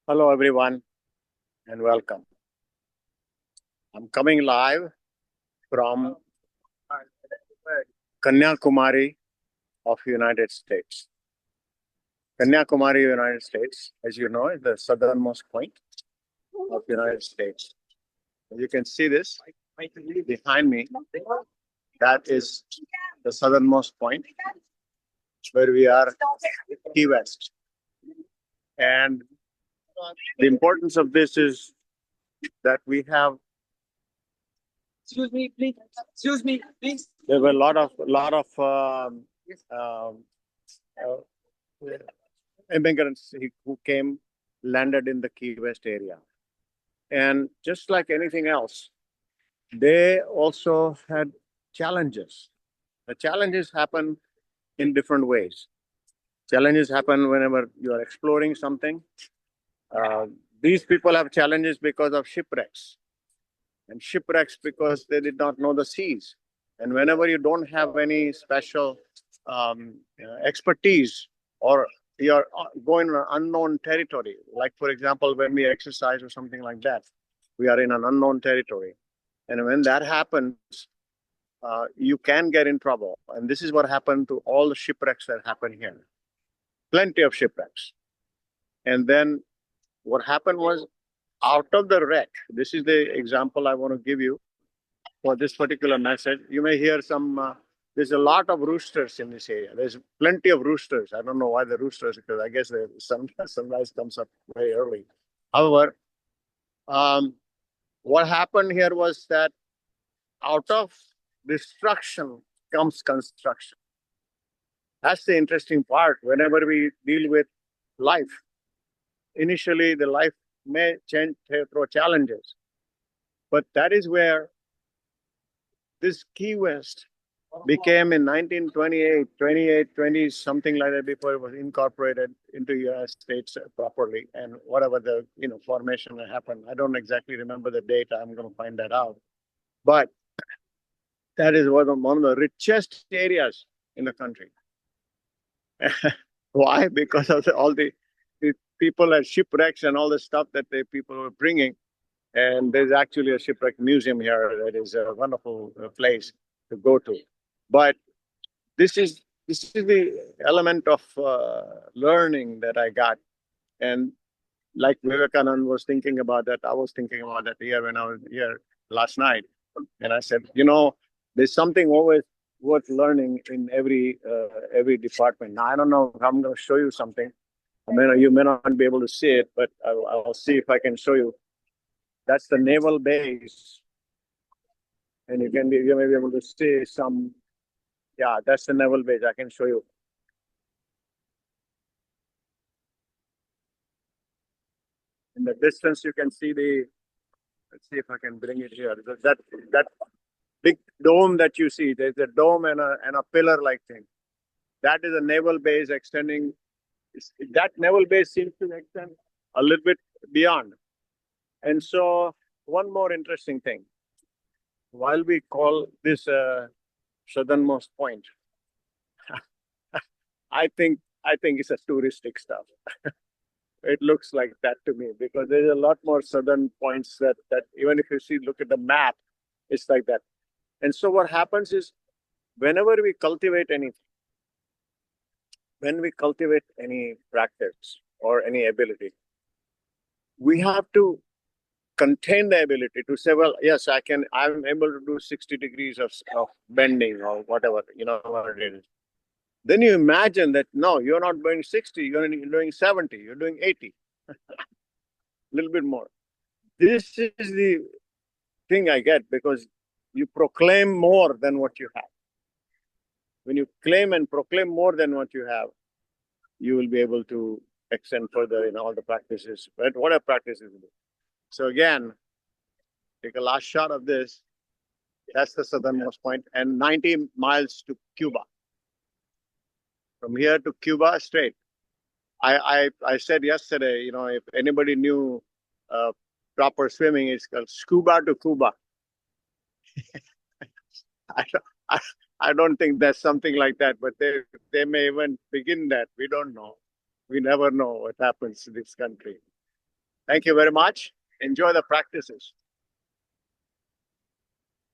Hello, everyone, and welcome. I'm coming live from Kanyakumari of United States. Kanyakumari, United States, as you know, is the southernmost point of United States. You can see this behind me. That is the southernmost point where we are, Key West. And the importance of this is that we have. Excuse me, please. Excuse me, please. There were a lot of um, uh, immigrants who came, landed in the Key West area. And just like anything else, they also had challenges. The challenges happen in different ways. Challenges happen whenever you are exploring something. Uh, these people have challenges because of shipwrecks, and shipwrecks because they did not know the seas. And whenever you don't have any special expertise, or you're going on unknown territory, like for example, when we exercise or something like that, we are in an unknown territory. And when that happens, you can get in trouble. And this is what happened to all the shipwrecks that happen here. Plenty of shipwrecks. And then what happened was, out of the wreck, this is the example I want to give you for this particular message. You may hear there's a lot of roosters in this area. There's plenty of roosters. I don't know why the roosters, because I guess the sunrise comes up very early. However, what happened here was that out of destruction comes construction. That's the interesting part. Whenever we deal with life, initially the life may change through challenges, but that is where this Key West became in 1928, 28, 20, something like that, before it was incorporated into United States properly, and whatever the formation that happened. I don't exactly remember the date. I'm going to find that out. But that is one of the richest areas in the country. Why? Because of all the people at shipwrecks and all the stuff that the people were bringing. And there's actually a shipwreck museum here that is a wonderful place to go to. But this is the element of learning that I got. And like Vivekanand was thinking about that, I was thinking about that here when I was here last night. And I said, there's something always worth learning in every department. Now, I don't know if I'm going to show you something. I mean, you may not be able to see it, but I'll see if I can show you. That's the naval base. And you may be able to see some. Yeah, that's the naval base. I can show you. In the distance, you can see let's see if I can bring it here. That big dome that you see, there's a dome and a pillar-like thing. That is a naval base extending. That naval base seems to extend a little bit beyond. And so, one more interesting thing. While we call this southernmost point, I think it's a touristic stuff. It looks like that to me, because there's a lot more southern points that even if you look at the map, it's like that. And so what happens is, whenever we cultivate anything, when we cultivate any practice or any ability, we have to contain the ability to say, well, yes, I'm able to do 60 degrees of bending or whatever, what it is. Then you imagine that, no, you're not doing 60, you're doing 70, you're doing 80, a little bit more. This is the thing I get, because you proclaim more than what you have. When you claim and proclaim more than what you have, you will be able to extend further in all the practices, but whatever practices you do. So again, take a last shot of this. That's the southernmost point, and 90 miles to Cuba. From here to Cuba, straight. I said yesterday, if anybody knew proper swimming, it's called scuba to Cuba. I don't think there's something like that, but they may even begin that. We don't know. We never know what happens to this country. Thank you very much. Enjoy the practices.